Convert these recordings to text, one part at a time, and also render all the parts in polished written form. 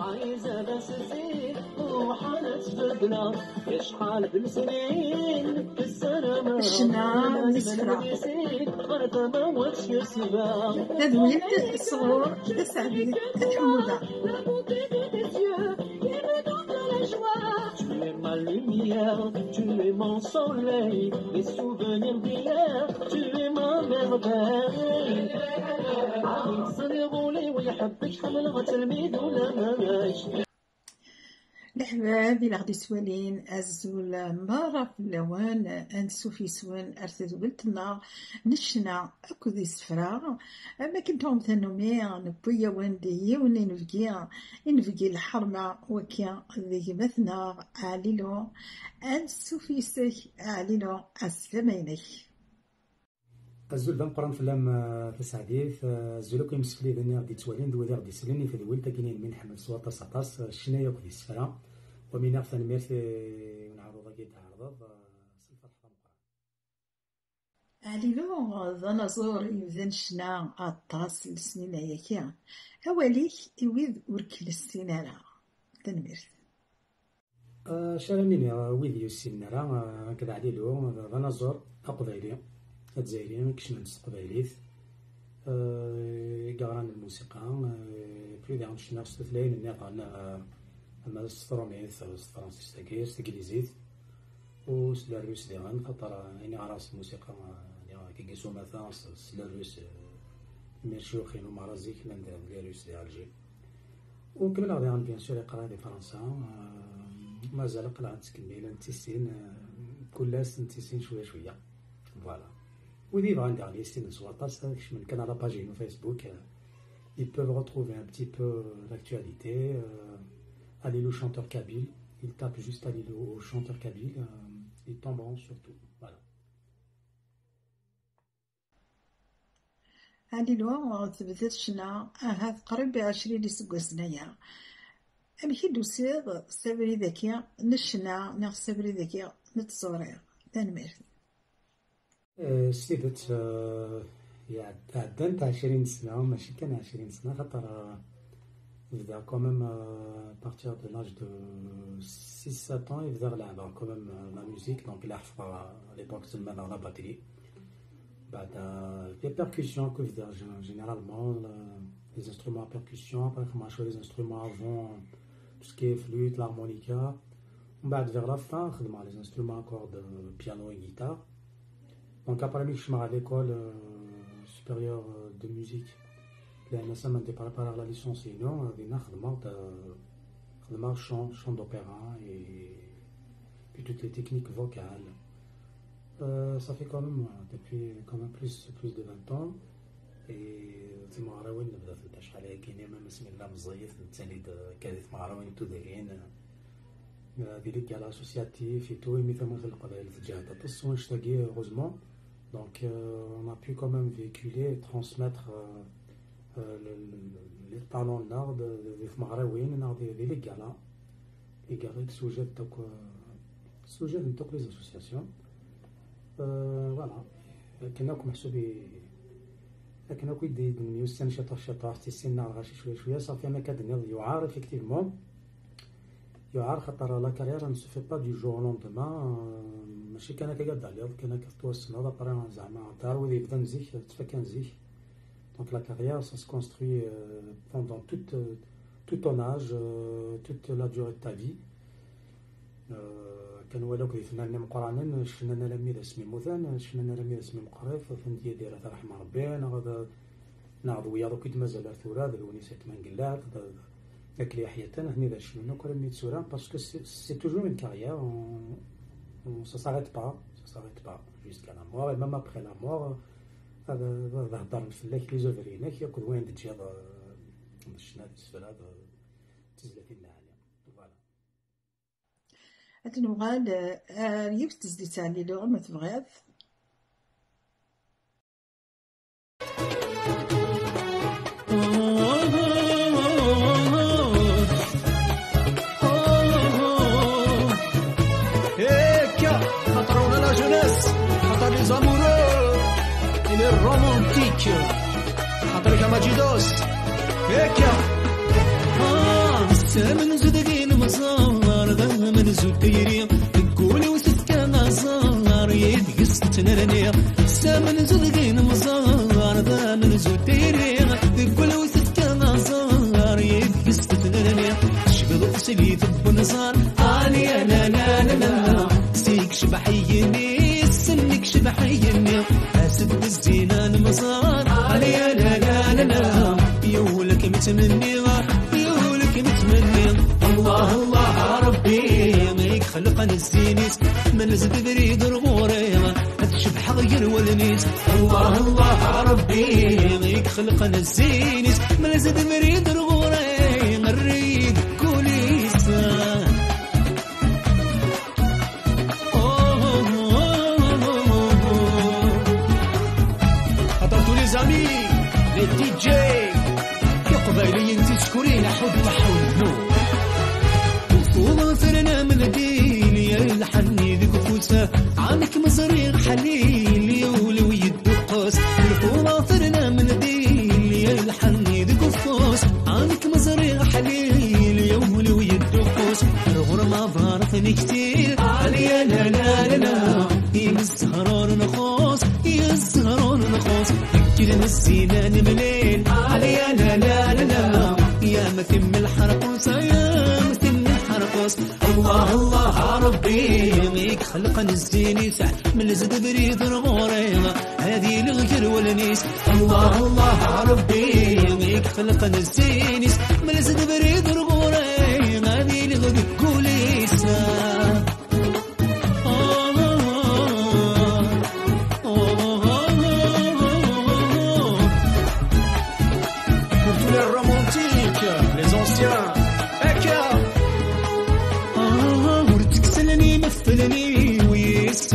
عايزة بس زين وحالة بدنا يشحال بالسنين في السنة ما الشنا نسفرة تدوين الصغور تسعدي تحمودة Tu es ma lumière, tu es mon soleil, les souvenirs d'hier, tu es ma merveille. عم صنغولي ويحبك حمل تلميذ ولا ماش. الحباب إلا غدي سوالين أزول مرة في اللوان أنسو في سوان أرتد قلتنا نشنا أكو ذي سفرة أما كنتهم ثنومي نبويا واندي وني نفقي الحرمة وكيا ذي مثنا عليلو أنسو في سي عليلو السلاميني الزول بان قران فلام في السعديف الزول كيمسك لي ذني غدي توالين دوالي غدي سليني في ذويل تاكينين من حمل سواطا ساطاس الشنايا وكدي السفرة ومن أغثى نميرث ونعرض كي تعرض سلفة حرام عليلو ذا زور يبذن شنا أطاس السنين هيكيا أوليك يويذ وركل السنارة تنميرث شرميني ويديو السنارة كذا عليلو ذا زور أقضايلي الجزائريين مكشنا نس قبايليت قارن الموسيقى بلي داعم شنا ستثلاين النقال أما الستروميث أو الفرنسيس تاكير تاكليزيت و سلاروس ديغان خاطر يعني عراس الموسيقى كيقيسو مثلا سلاروس ميرشيوخين و مرازيك من لاروس ديال الجي و كمل غادي بيان سور يقرا دي فرنسا مازال قلعة تكمل نتيسين كلاس نتيسين شوية شوية فوالا ou vivre en dernier, c'est une soirée, je me connais à la page de Facebook, ils peuvent retrouver un petit peu l'actualité, aller au chanteur kabyle, ils tapent juste aller au chanteur kabyle, ils tomberont sur tout, voilà. هادي لو تبدت شنا هاد قريب 20 يسقو سنايا أمشي دوسيغ سابري ذكيا نشنا ناخ سابري ذكيا نتصوري تنمير سيدت عدنت 20 سنة ماشي كان 20 سنة خاطر يبدا كوميم بارتير دو لاج دو 6-7 ans يبدا لعب كوميم لا ميوزيك دونك إلا حفظ ليبوك تسمى لا باتري بعد لي بيركسيون كو يبدا جينيرالمون لي انسترومون ا بيركسيون ابري خدمنا شوية لي انسترومون افون توسكي فلوت لارمونيكا ومن بعد فيغ لا فان خدمنا لي انسترومون كورد بيانو و غيتار. Donc après je suis à l'école supérieure de musique. Là, ça m'a préparé la licence et non, on a chant d'opéra et puis toutes les techniques vocales. Ça fait quand même depuis plus de 20 ans. Et c'est معراوين نبدا في الداش على كاين ما بسم الله مزيف نتسالي كانت معراوين تو دايرين ديريك على اسوسياتيف et tout مثل ما في القبائل في الجهه تاع التصوير نشتاقي heureusement. Donc on a pu quand même véhiculer et transmettre les talents de l'art des Mahraouines, des galas qui sujet de les associations. Voilà. كنا محسوبي لكن كي دي نيوسن شطر تيسنا غاشي شويه صافي انا كدني يعار effectivement يعار خاطر لا كارير ne se fait pas du jour au lendemain. ماشي كان كيقاد عليا كان كتوصل هذا برا زعما دار ولي يبدا مزيك تفكا مزيك دونك لا كارير ça se construit pendant tout ton âge toute la durée de ta vie. كان ولو كيفنان مقرانين شفنا انا لميد اسمي مثان شفنا انا لميد اسمي مقرف فهمتي دايره رحمه ربي انا غادا ناض ويا دوك مازال ثورا الونيسات ما نقلات داك لي حياتنا هني دا شنو كره ميت سورا باسكو سي توجور اون كارير ça s'arrête pas jusqu'à la mort et même après la mort هذا هضر فلاك لي زوفريناك ياكل وين تجي هذا مشنا السفلا تزلتي النعالي فوالا هاد نوغال ريوك تزديت علي لو ما تبغيض Les amoureux et les romantiques. Après Kamajidos, سامن زدقين مصار ذا من زديري تقولي وسكا نصار يدقس تنرني سامن زدقين مصار ذا من زديري تقولي وسكا نصار يدقس تنرني شبه تسلي ثب نصار علي لا لا لا لا سيك شبحيني سنك شبحيني اسد الزينان مصار علي لا لا لا لا يولك متمني يولك متمني الله الله ربي ميك خلقنا الزينيس من زد بريد الغوري تشبح غير والنيس الله الله ربي ميك خلقنا الزينيس من زد بريد الغوري نريد كوليسان les amis, les DJ يا قبايلي انت تشكرين حب حولو وغفرنا من الدين يا الحني ذيك فوسة عنك مزرير حليل يولي ويدقص وغفرنا من الدين يا الحني ذيك فوس عنك مزرير حليل يولي ويدقص الغرمة ظهرتني كتير عليا لا لا لا لا يزهرون نخوص يزهرون نخوص كلمة الزينان مليل عليا لا لا لا لا يا مثم الحرقوس يا مثم الحرقوس الله الله ربي ميك خلقنا الزينيس من زد بريد الغوريغة هذه الغير والنيس الله الله ربي ميك خلقنا الزينيس من زد بريد الغوريغة هذه الغير كوليسة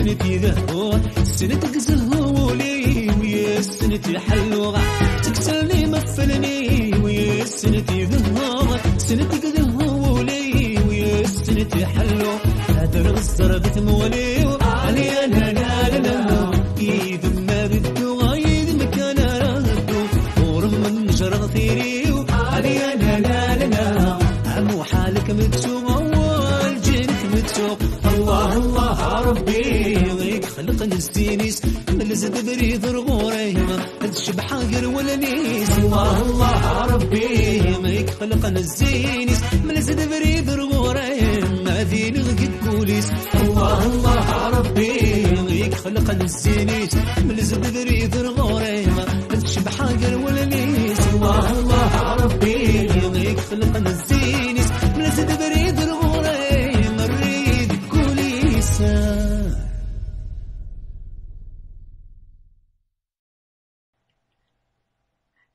سنتي ذهبون سنتك زهولي ويا سنتي حلوة تكسلني مثلني ويا سنتي ذهبون سنتك ذهولي ويا سنتي حلوة هذا الغزر بتمولي علي لا لا لا إذا ما بدو غايد مكان ردو ورم من جرى ثيري علي لا لا لا عمو حالك متسوق أول جينك متسوق الله الله ربي خلقنا الزينيس من زد بريد الغوريما تشبح غير والنيس الله الله ربي ميك خلقنا الزينيس من زد بريد الغوريما هذه نغقد كوليس الله الله ربي ميك خلقنا الزينيس من زد بريد الغوريما تشبح غير والنيس الله الله ربي ميك خلقنا الزينيس من زد بريد الغوريما نريد كوليسا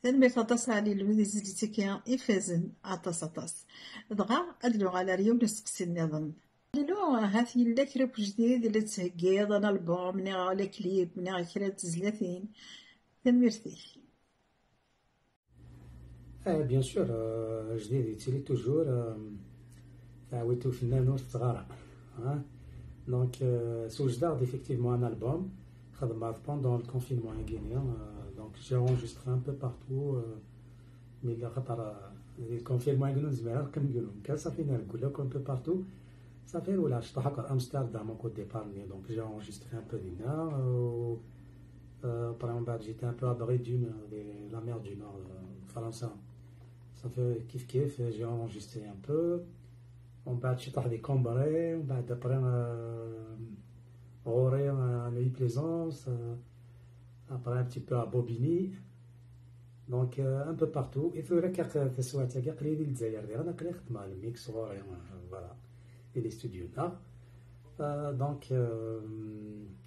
تنمي فطاس علي الوذيز لتكيا إفازن عطاس دغا أدلو على ريون نسقسي النظام لو هاثي لكرب جديد اللي تهقيض أنا البوم نغا على كليب نغا كرا تزلاتين تنميرتي بيان سور جديد يتيلي توجور عاودتو فنان ور صغار دونك سوجدار effectivement un album خدمات pendant le confinement guinéen. Donc j'ai enregistré un peu partout mais il y a confinement ça fait un peu partout ça fait voilà je t'ai Amsterdam au départ donc j'ai enregistré un peu du nord par exemple j'étais un peu à l'abri de la mer du Nord France ça fait kiff j'ai enregistré un peu on bat des Combré on bat après Roré à Neuilly Plaisance après un petit peu à Bobigny donc un peu partout et il faut que ce soit تاقي قليل الجزائر انا قليل خدمه الميكس صغير voilà et les studios là donc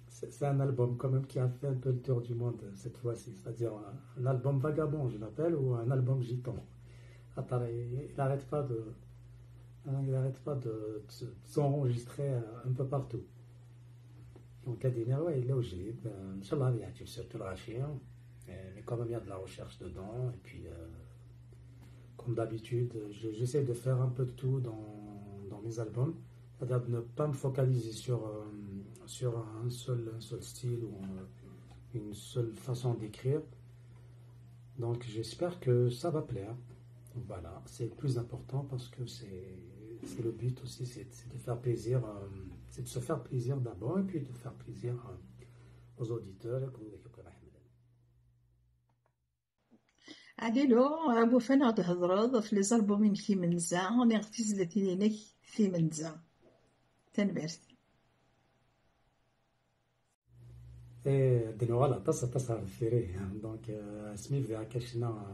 c'est un album quand même qui a fait un peu le tour du monde cette fois-ci c'est-à-dire un album vagabond je l'appelle ou un album gitan il n'arrête pas de s'enregistrer un peu partout donc ouais, il est au Gilib. Inch'Allah, il y a surtout le rachien. Mais quand même, il y a de la recherche dedans. Et puis, comme d'habitude, j'essaie de faire un peu de tout dans mes albums. C'est-à-dire de ne pas me focaliser sur un seul style ou une seule façon d'écrire. Donc, j'espère que ça va plaire. Voilà, c'est le plus important parce que c'est le but aussi, c'est de faire plaisir, c'est de se faire plaisir d'abord et puis de faire plaisir aux auditeurs. علي لو أبو فنا تهضرض في لي زالبومين في منزا أنا غتيز لتينيك في منزا تنبرت دي voilà, تصا الفيري donc سميف ذا كاشنا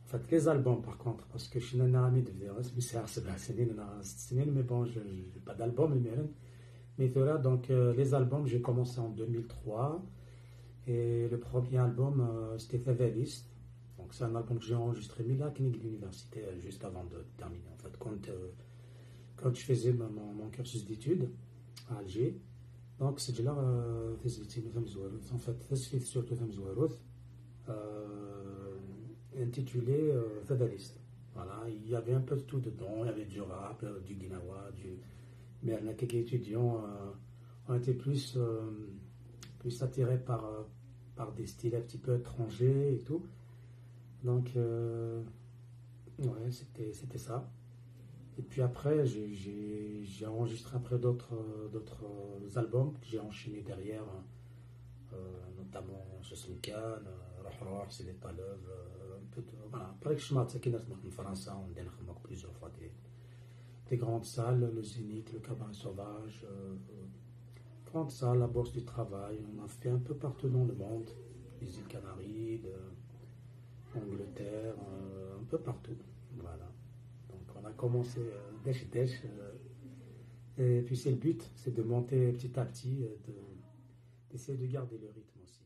en fait les albums par contre parce que je suis un ami de vidéo mais c'est 7 سنين mais bon je n'ai pas d'album mais voilà donc les albums j'ai commencé en 2003 et le premier album c'était Fatalist, donc c'est un album que j'ai enregistré à l'université juste avant de terminer en fait quand je faisais mon cursus d'études à Alger. Donc c'est là en fait surtout intitulé Fatalist. Voilà, il y avait un peu de tout dedans, il y avait du rap, du guinawa, mais quelques étudiants ont été plus attirés par des styles un petit peu étrangers et tout. Donc ouais, c'était ça. Et puis après, j'ai enregistré après d'autres albums que j'ai enchaînés derrière, notamment Chassin Khan, Roh, C'est des Talov, un peu de. Voilà. Après que je suis en France, on a plusieurs fois des grandes salles, le Zénith, le Cabaret Sauvage, grande salle, la Bourse du Travail. On a fait un peu partout dans le monde, les îles Canaries, l'Angleterre, un peu partout. Voilà. On a commencé dèche, et puis c'est le but, c'est de monter petit à petit, d'essayer de garder le rythme aussi.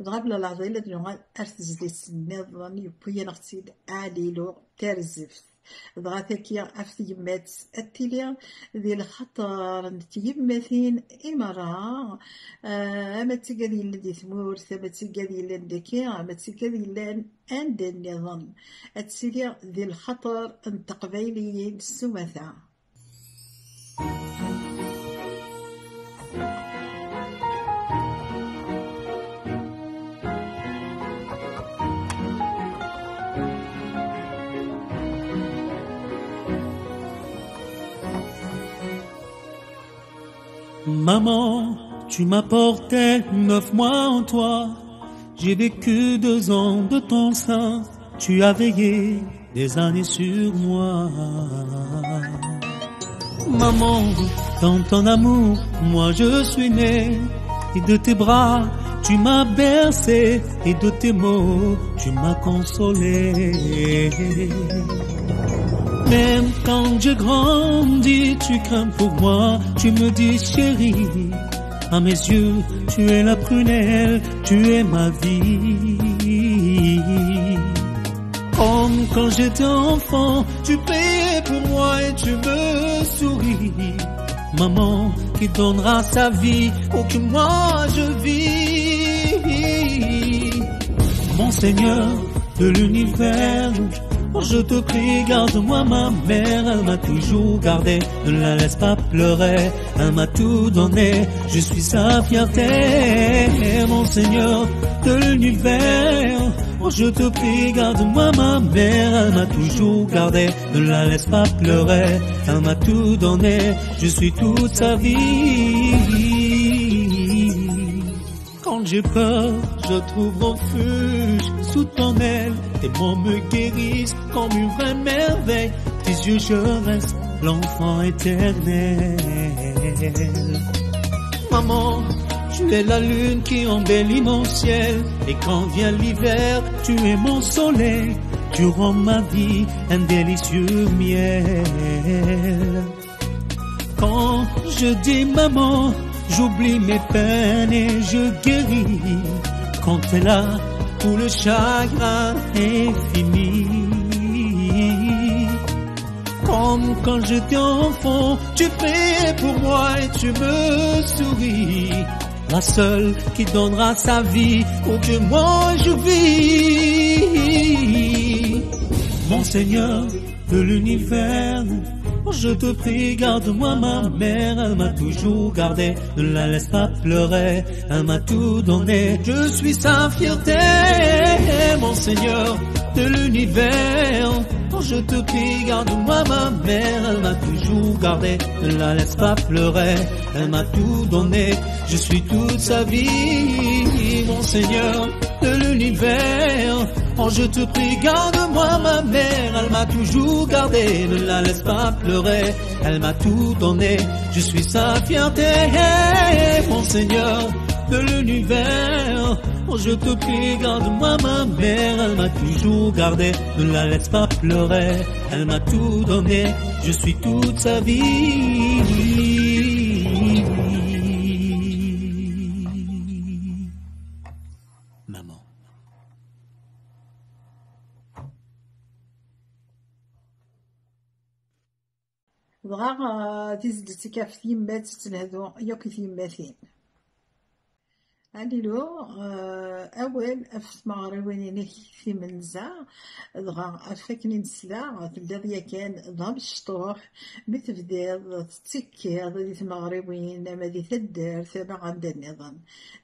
غابلا العضيلة دلوغا أرتز دي سنيضان يبويا نغتيد آليلو ترزف ضغاثاكيا أفتي يمات التليا ذي الخطر نتيمثين إمارا أما تيقاذي لدي ثمورث أما تيقاذي لندكي أما تيقاذي لان عند النظام التليا ذي الخطر انتقبيليين السمثا. Maman, tu m'as porté 9 mois en toi. J'ai vécu 2 ans de ton sein. Tu as veillé des années sur moi. Maman, dans ton amour, moi je suis né. Et de tes bras, tu m'as bercé. Et de tes mots, tu m'as consolé. Même quand je grandis, tu crains pour moi, tu me dis chérie, à mes yeux, tu es la prunelle, tu es ma vie. Comme quand j'étais enfant, tu priais pour moi et tu me souris. Maman qui donnera sa vie pour que moi je vis. Mon Seigneur de l'univers, je te prie, garde-moi ma mère, elle m'a toujours gardé, ne la laisse pas pleurer, elle m'a tout donné, je suis sa fierté, mon Seigneur de l'univers, je te prie, garde-moi ma mère, elle m'a toujours gardé, ne la laisse pas pleurer, elle m'a tout donné, je suis toute sa vie. Quand j'ai peur, je trouve refuge sous ton aile. Tes mots me guérissent comme une vraie merveille. Tes yeux, je reste l'enfant éternel. Maman, tu es la lune qui embellit mon ciel. Et quand vient l'hiver, tu es mon soleil. Tu rends ma vie un délicieux miel. Quand je dis maman, j'oublie mes peines et je guéris. Quand t'es là, tout le chagrin est fini. Comme quand j'étais enfant, tu priais pour moi et tu me souris. La seule qui donnera sa vie pour que moi je vis. Mon Seigneur de l'univers, Je te prie, garde-moi, ma mère, elle m'a toujours gardé, ne la laisse pas pleurer, elle m'a tout donné, je suis sa fierté, mon Seigneur de l'univers. Je te prie, garde-moi, ma mère, elle m'a toujours gardé, ne la laisse pas pleurer, elle m'a tout donné, je suis toute sa vie, mon Seigneur de l'univers. Oh, je te prie, garde-moi, ma mère, elle m'a toujours gardé, ne la laisse pas pleurer, elle m'a tout donné, je suis sa fierté, mon Seigneur de l'univers. Oh, je te prie, garde-moi, ma mère, elle m'a toujours gardé, ne la laisse pas pleurer, elle m'a tout donné, je suis toute sa vie. Maman. بغا تزدتك في تيمات تنهدو ياك تيماتين عليلو اول افسمار وينينك في منزع دغا افكني نسلا تبدا ديا كان ضرب الشطوح بتبدا تتكيض دي المغربين ما دي تدار ثابا عند النظام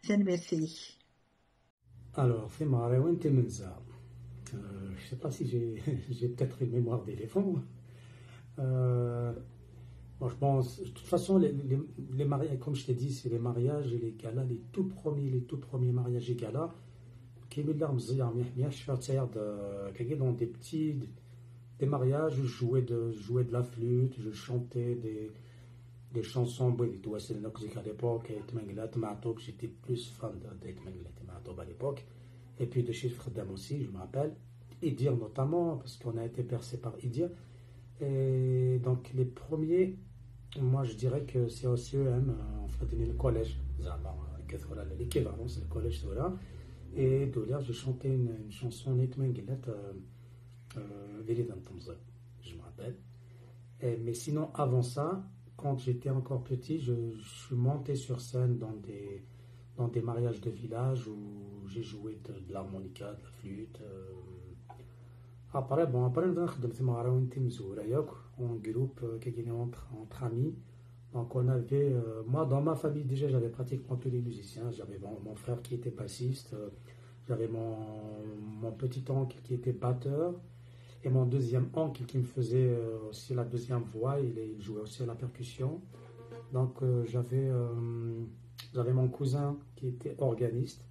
تنمرتيك. Alors, fait Maréouin Temenza. Je sais pas si j'ai peut-être une mémoire d'éléphant. Bon, je pense, de toute façon, les mariages, comme je t'ai dit, c'est les mariages et les galas, les tout premiers mariages et galas, qui me l'ont dit, je suis dans des mariages, je jouais de la flûte, je chantais des chansons, à l'époque, j'étais plus fan à l'époque, et puis de chiffres d'âme aussi, je me rappelle, Idir notamment, parce qu'on a été percé par Idir. Et donc les premiers, moi je dirais que c'est au CEM, en fait, le collège, l'équivalent, c'est le collège, voilà. Et de là, j'ai chanté une chanson je me rappelle. Mais sinon, avant ça, quand j'étais encore petit, je suis monté sur scène dans des mariages de village où j'ai joué de l'harmonica, de la flûte. Après, nous en groupe entre amis. Donc, on avait, moi, dans ma famille, déjà, j'avais pratiquement tous les musiciens. J'avais mon frère qui était bassiste, j'avais mon petit oncle qui était batteur, et mon deuxième oncle qui me faisait aussi la deuxième voix, il jouait aussi à la percussion. Donc, j'avais mon cousin qui était organiste.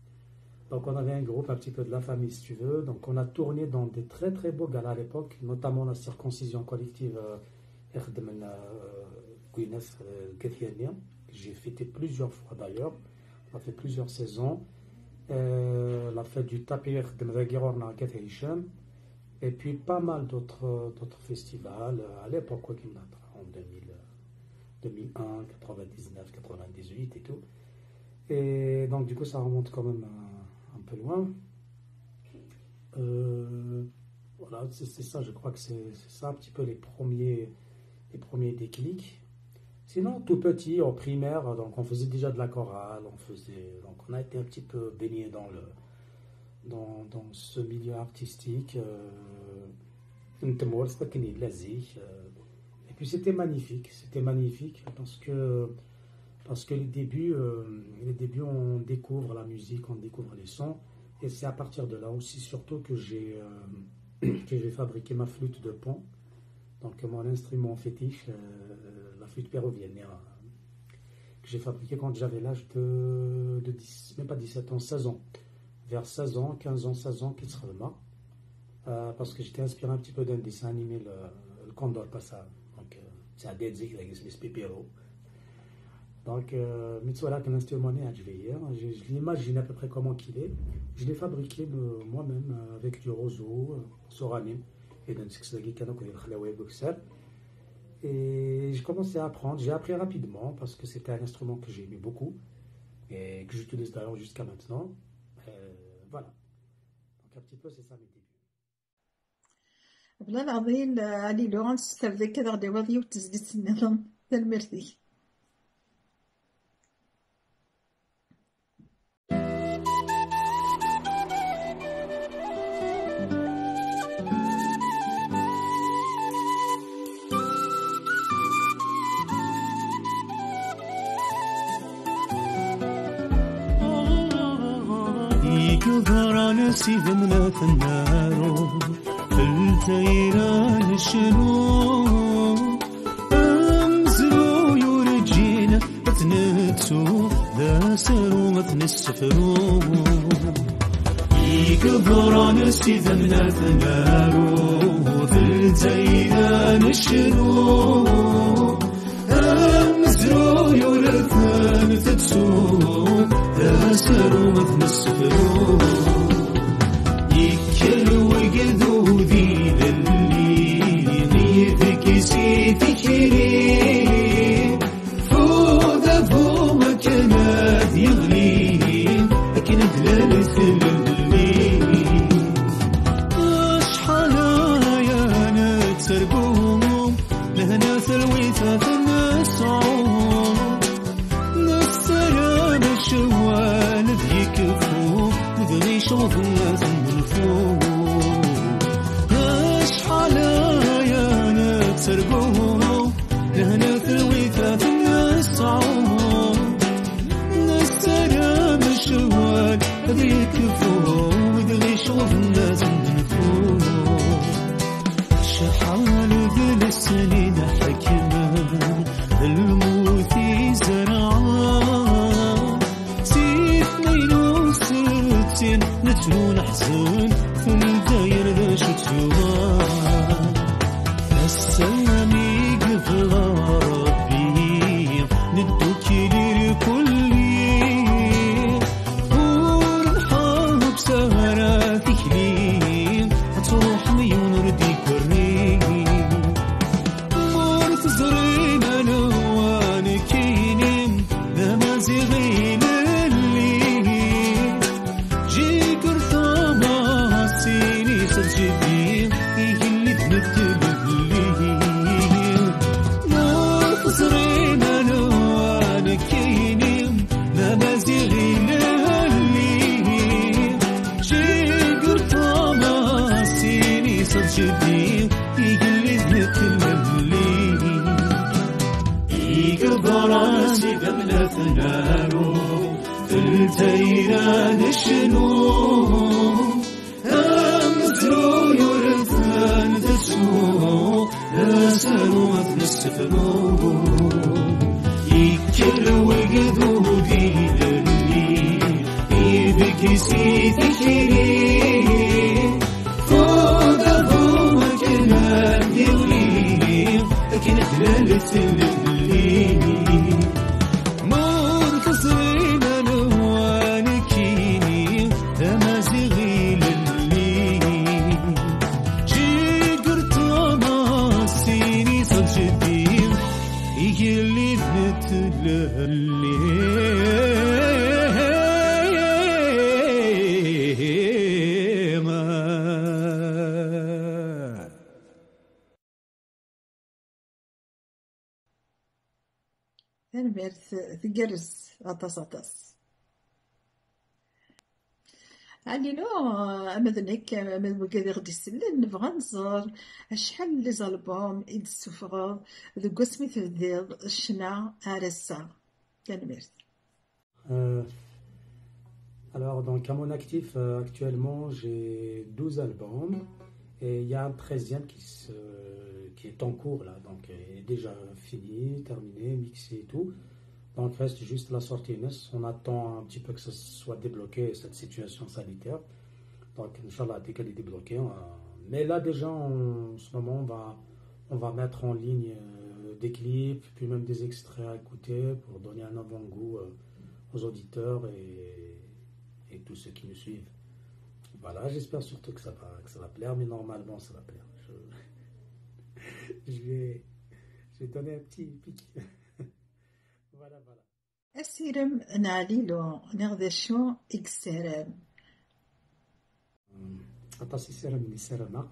Donc on avait un groupe un petit peu de la famille, si tu veux. Donc on a tourné dans des très très beaux galas à l'époque, notamment la circoncision collective j'ai fêté plusieurs fois d'ailleurs. On a fait plusieurs saisons. La fête du tapir de Mvagirorna et puis pas mal d'autres festivals à l'époque, en 2001, 99, 98 et tout. Et donc du coup ça remonte quand même un peu loin. Voilà, c'est ça, je crois que c'est ça un petit peu les premiers déclics. Sinon, tout petit, en primaire, donc on faisait déjà de la chorale, donc on a été un petit peu baigné dans ce milieu artistique. Et puis c'était magnifique parce que les débuts, on découvre la musique, on découvre les sons, et c'est à partir de là aussi surtout que j'ai fabriqué ma flûte de pan, donc mon instrument fétiche, la flûte péruvienne, que j'ai fabriqué quand j'avais l'âge de 10, même pas 17 ans, 16 ans, vers 16 ans, 15 ans, 16 ans, qui sera le mât, parce que j'étais inspiré un petit peu d'un dessin animé, le Condor Passa, donc c'est à Dedzik, avec Pépéro. Donc, je l'imagine à peu près comment qu'il est. Je l'ai fabriqué moi-même avec du roseau, soranim, et j'ai commencé à apprendre. J'ai appris rapidement parce que c'était un instrument que j'aimais beaucoup et que j'utilise d'ailleurs jusqu'à maintenant. Voilà. Donc, un petit peu, c'est ça mes débuts. بلا العظيم علي لورانس تبدا كذا غادي واضي وتزدت النظام المرثي. نسي ذمنا النار في التيران شنو أمزلو يرجينا تنتسو ذا سرو مثنسفرو يكبر نسي ذمنا النار في التيران شنو أمزلو يرثان تتسو ذا سرو مثنسفرو يكل وقدو ذي للي غيثك سيتكري فوذا فو مكانات يغلي لكن دلالة اللي أشحال يا نتسرقوم لهنا ثلويثة النسعوم نسلام الشوال بيكفو وذني شوف الناس الفوق أشحال يا نتسرقوم لهنا ثلويثة النسعوم نسلام الشوال بيكفو وذني شوف الناس الفوق شحال ذل السنين حكمان الموت زرعان سيفنين وستين نتلو نحزن في الداير ذا شتوان السلامي قفل ربي ندوكي للكل ونحب سهراتك لي هتروح ميون ردي كري مرتزرين انا وانا كينين ذا مازيغين اللي جي كرتا ماسيني سجدين يجلي تمثل اللي مرتزرين انا وانا كينين ذا مازيغين اللي جي كرتا ماسيني سجدين يجلي تمثل اللي يكبر سيدنا ثنارو في التيران شنو أمثلو يرثان تسو لا سنو مثل السفرو يكل وقدو ذي للي يبكي سيتكري فوق ذو مكان يغلي لكن دلالة اللي مرتزرين انا وانا كيني تمازيغي للي جي قرطا ماسيني صجدين يجلي مثل تنبرث ثقرس أطاس يعني نو أمذنك أمذ وكذا غدي السلل نبغى نزور أشحال لي زالبوم يدسوفغ ذو قسمي تبديض الشنا أرسا تنبرث. Alors, donc, à mon actif, actuellement, j'ai 12 albums et il y a un 13e qui est en cours, là, donc il est déjà fini, terminé, mixé et tout. Donc, reste juste la sortie NES. On attend un petit peu que ça soit débloqué, cette situation sanitaire. Donc, Inch'Allah, dès qu'elle est débloquée, mais là, déjà, en ce moment, on va mettre en ligne des clips, puis même des extraits à écouter pour donner un avant-goût aux auditeurs et tous ceux qui nous suivent. Voilà, j'espère surtout que ça va plaire, mais normalement ça va plaire. Je vais donner un petit pic. Voilà. أسيرم نعليلو نغذشو إكسرم. Atassi Seram ni Seramak.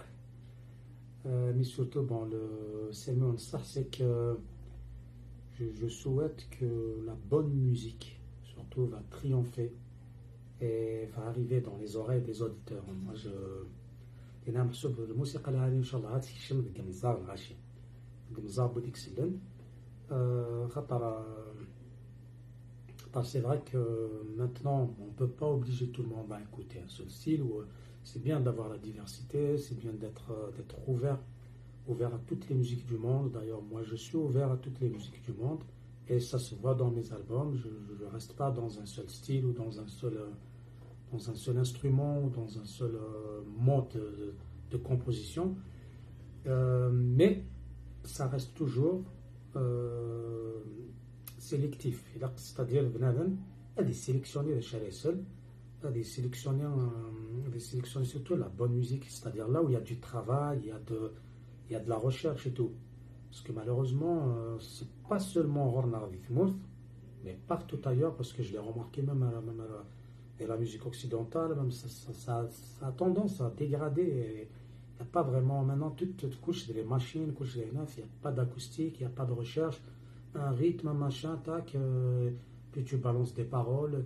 Mais surtout, bon, c'est que je souhaite que la bonne musique, surtout, va triompher et va arriver dans les oreilles des auditeurs. Moi, أنا محسوب الموسيقى العالية إن شاء الله هاد تكشم ذاك النزار الغاشي النزار بوديك سلن خاطر C'est vrai que maintenant, on ne peut pas obliger tout le monde à écouter un seul style. C'est bien d'avoir la diversité, c'est bien d'être ouvert à toutes les musiques du monde. D'ailleurs, moi, je suis ouvert à toutes les musiques du monde. Et ça se voit dans mes albums. Je ne reste pas dans un seul style ou dans un seul instrument ou dans un seul mode de composition. Mais ça reste toujours sélectif. C'est-à-dire, il sélectionner les chars seuls, il sélectionner surtout la bonne musique, c'est-à-dire là où il y a du travail, il y a de la recherche et tout. Parce que malheureusement, c'est pas seulement Hornar Vithmouth, mais partout ailleurs, parce que je l'ai remarqué même à la musique occidentale, même ça a tendance à dégrader. Il n'y a pas vraiment, maintenant, toute couche des machines, couche des neufs, il n'y a pas d'acoustique, il n'y a pas de recherche, un rythme, un machin, tac, puis tu balances des paroles,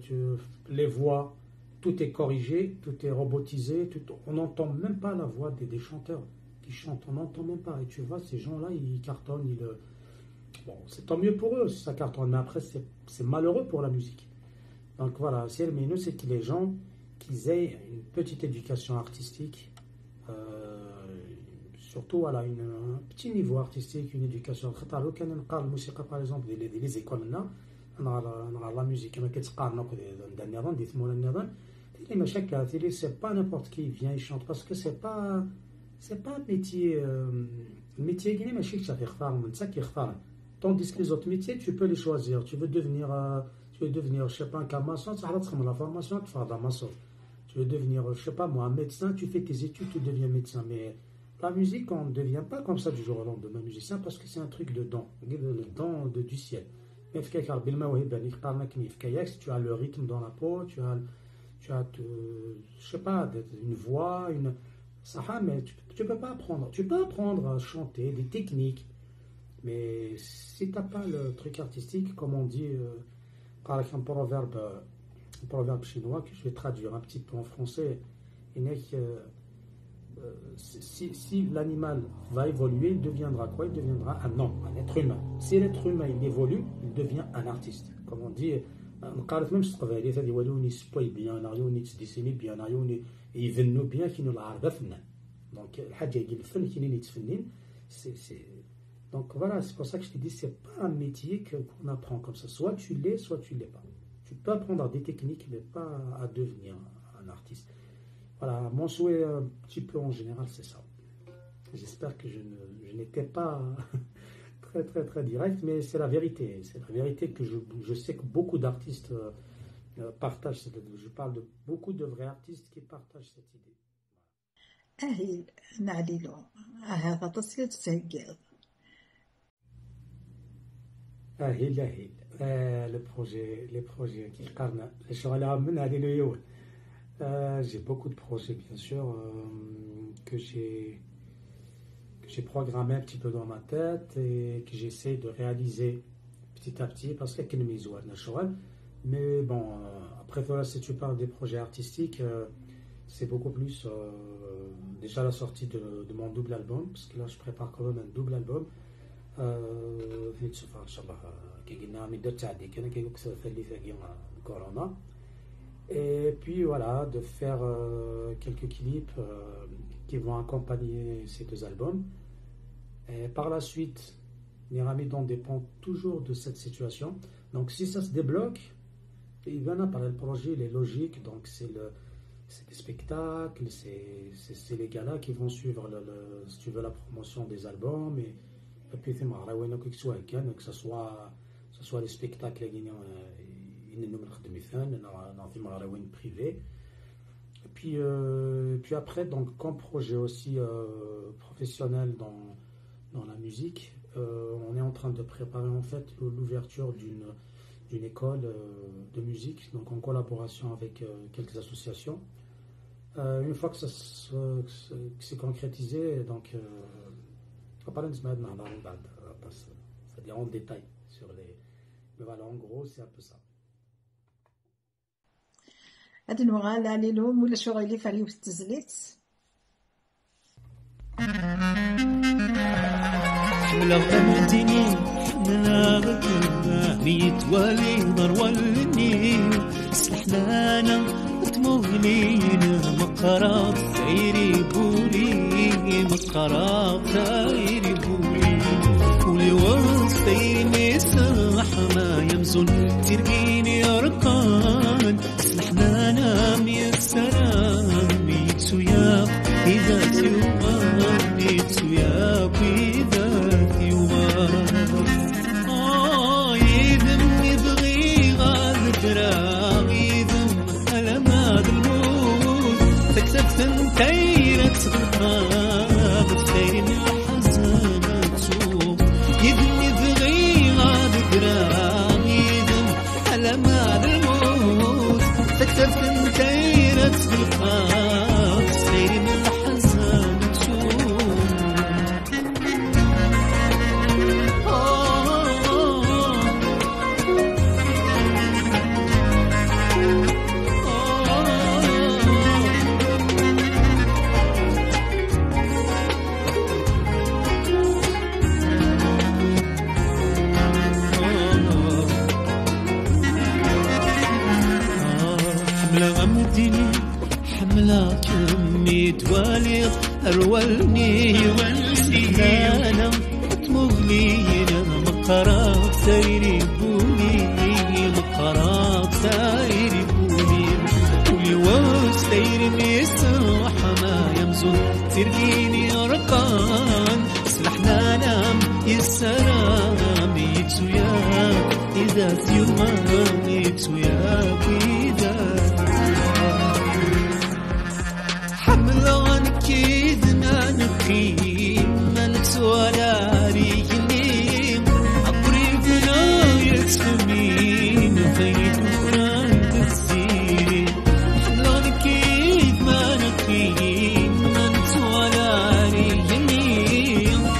les voix, tout est corrigé, tout est robotisé, on n'entend même pas la voix des chanteurs qui chantent, on n'entend même pas. Et tu vois, ces gens-là, ils cartonnent, bon, c'est tant mieux pour eux si ça cartonne, mais après, c'est malheureux pour la musique. Donc voilà, c'est le mieux, c'est que les gens, qu'ils aient une petite éducation artistique, surtout voilà, un petit niveau artistique, une éducation. Par exemple, les écoles, la musique, c'est pas n'importe qui vient et chante, parce que c'est pas un métier. Le métier guinéen, tandis que les autres métiers, tu peux les choisir. Tu veux devenir, je sais pas, un carmaçon, tu vas faire la formation, tu feras de la maçon. Tu veux devenir, je sais pas moi, un médecin, tu fais tes études, tu deviens médecin. Mais la musique, on ne devient pas comme ça du jour au lendemain musicien, parce que c'est un truc de don, le don du ciel. Tu as le rythme dans la peau, tu as je sais pas, une voix, mais tu peux pas apprendre. Tu peux apprendre à chanter, des techniques, mais si tu n'as pas le truc artistique, comme on dit, par un proverbe chinois que je vais traduire un petit peu en français, si l'animal va évoluer, il deviendra quoi? Il deviendra un homme, un être humain. Si l'être humain il évolue, il devient un artiste. Comme on dit, نقارف même الصقبالي هذا يولوني سبوي بيان يولوني تديسيني بيان يولوني يفنوا بيان كي العربه فنان دونك الحاجه يجي الفن كي يتفنن donc voilà, c'est pour ça que je te dis, c'est pas un métier qu'on apprend comme ça, soit tu l'es, soit tu l'es pas. Tu peux apprendre des techniques, mais pas à devenir un artiste. Voilà, mon souhait un petit peu en général, c'est ça. J'espère que je n'étais pas très très très direct, mais c'est la vérité. C'est la vérité que je sais que beaucoup d'artistes partagent cette idée. Je parle de beaucoup de vrais artistes qui partagent cette idée. أهل نعليلو هذا تصير تسجل أهل les projets qui carnent les شغل من هذه اليوم. J'ai beaucoup de projets bien sûr que j'ai programmé un petit peu dans ma tête et que j'essaie de réaliser petit à petit parce qu'il y a une mise mais bon après voilà, si tu parles des projets artistiques c'est beaucoup plus déjà la sortie de mon double album, parce que là je prépare quand même un double album et puis voilà, de faire quelques clips qui vont accompagner ces deux albums. Et par la suite, Niramidon dépend toujours de cette situation. Donc si ça se débloque, il va en parler, le projet il est logique, donc c'est des spectacles, c'est les galas qui vont suivre si tu veux la promotion des albums et puis que ce soit les spectacles privé. Et puis après, donc comme projet aussi professionnel dans la musique, on est en train de préparer en fait l'ouverture d'une école de musique, donc en collaboration avec quelques associations. Une fois que c'est concrétisé, donc c'est-à-dire en détail sur les... Mais voilà, en gros, c'est un peu ça. هاد النوع لا ليلو ولا شغل فاليو تزليت حمل غمتيني نلاغتنا ميتوالي ضرولني سلحنانا تمغلينا مقراب سيري بولي مقراب سيري بولي ولي وسطي مسح ما يمزن ترقيني أرقان سلحنانا ميسران ميتسو يا إذا تيوما ميتسو يا إذا تيوما يذم يبغي غادرا يذم ألماد الموت تكتب تنتيرة غراب تخير من الحزن تسوق يذم يبغي غادرا يذم ألماد الموت تكتب تنتيرة غراب تخير من الحزن تسوق حملة غمدني حملة كمي توالي أرولني والسيانة تمغلينا مقراب سيري بولي مقراب سيري بولي ولي وسيري ميسح ما يمزن ترقيني أرقان سلحنا نام يسرام يتسويا إذا تيوما يتسويا إذا حملة نكيدنا نقيم ملك ولا ريجني أقربنا يتسمين خيدنا تسيري حملة نكيد ما نقيم ملك ولا ريجني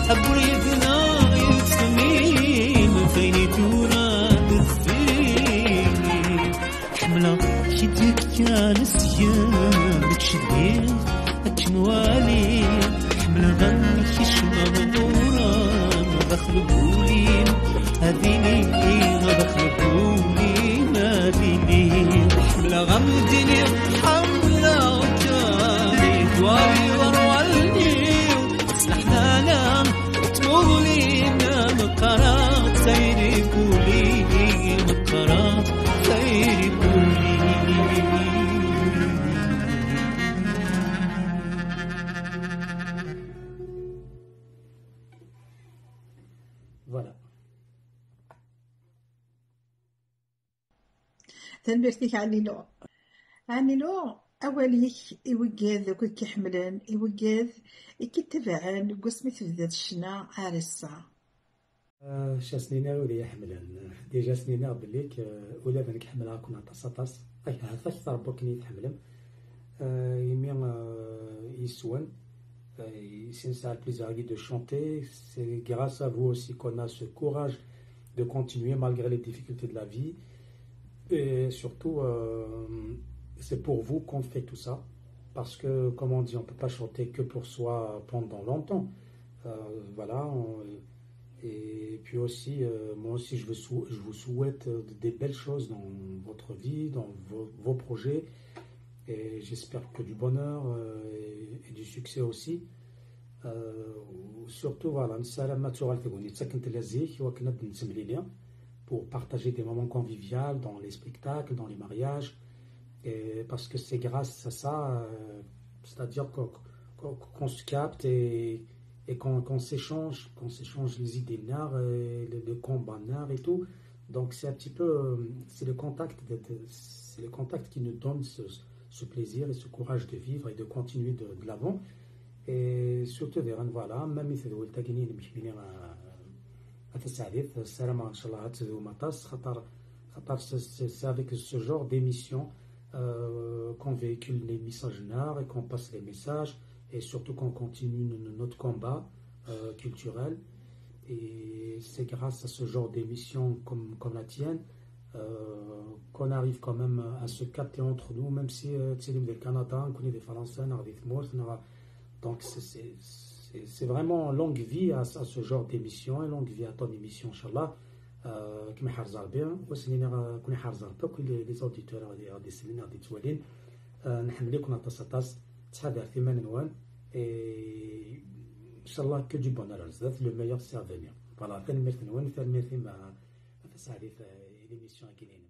أقربنا يتسمين خيدنا تسيري حملة شدك يا نسيان تشدين أجموالي حمل غني خشمة مغورة مدخل بولي هذيني مدخل بولي هذيني حمل غمدني حمل وكاني دواري ورولني سلحنا نام تمولي مقرات سيري بولي مقرات سيري بولي Voilà. تنبرتيك عني لو أوليك إوجاذ كل كحملان إوجاذ كتبعان قسمي تبدأ الشنا عرسة شاسنينا ولي يحملن ديجا سنينا بليك ولا بانك حملها كنا طاس هذا أكثر بوكني تحملهم يمي يسون c'est ça le plaisir de chanter. C'est grâce à vous aussi qu'on a ce courage de continuer malgré les difficultés de la vie. Et surtout, c'est pour vous qu'on fait tout ça. Parce que, comme on dit, on ne peut pas chanter que pour soi pendant longtemps. Voilà. Et puis aussi, moi aussi, je vous souhaite des belles choses dans votre vie, dans vos projets. Et j'espère que du bonheur et du succès aussi. Surtout, voilà, pour partager des moments conviviaux dans les spectacles, dans les mariages. Et parce que c'est grâce à ça, c'est-à-dire qu'on se capte et qu'on s'échange les idées nard, le combat nard et tout. Donc c'est un petit peu, c'est le contact qui nous donne ce plaisir et ce courage de vivre et de continuer de l'avant. Et surtout, voilà, même si vous êtes c'est avec ce genre d'émission qu'on véhicule les messages nards et qu'on passe les messages et surtout qu'on continue notre combat culturel. Et c'est grâce à ce genre d'émission comme la tienne qu'on arrive quand même à se capter entre nous, même si c'est des Canadiens, on connaît des Français, on a des Morts, donc c'est c'est vraiment longue vie à ce genre d'émission, et longue vie à ton émission, Inch'Allah. كما حرز ربي وسنين كون حرز ربي كل لي زوديتور غادي يسلمين غادي توالين نحمل لكم التصاطاس تحضر في نوان ان شاء الله كو دي بونور بزاف لو ميور سي افينير فوالا تنميرت نوان تنميرتي مع فسعدي في ليميسيون كاينين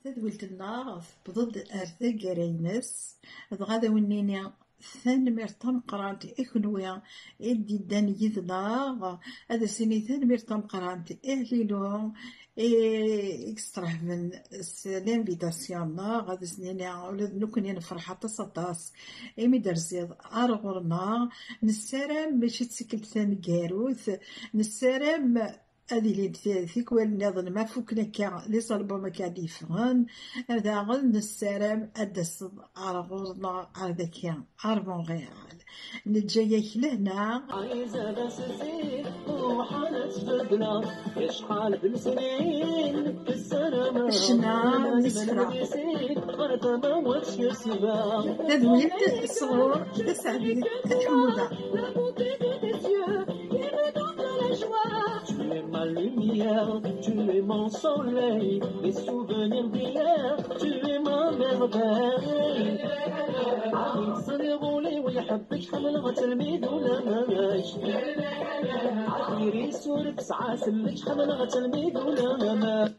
صحيت تدولت النار بضد أرثا قرينس غادا ونيني ثانمير تمقرانت إكنويا إدي دان يذنا هذا سني ثانمير تمقرانت إهليلو إكسترا من لانفيتاسيون غادا سنيني ولد نكون نفرح تصطاس إمي درزيض أرغرنا نسارم باش تسكل ثاني كاروث نسارم هذه اللي ثيكوال نظن ما فوكنا كا لي صلبو ما كان يفهمن هذا غل نسارم أدس أرغوضنا هذاك أرمونغيال نتجايك لهنا عايزة بس زين وحالة بدنا يشحال بالسنين السلامة شنا نسرع غرد ما وش يسيبا تدويت الصغور تسعدي الحمودة Tu es ma lumière, tu es mon soleil, les souvenirs d'hier, tu es ma merveille. عم يصيرولي ويحبك حمل تلميذ ولا ماش عطيري سورك ساعة سلك حمل تلميذ ولا ماش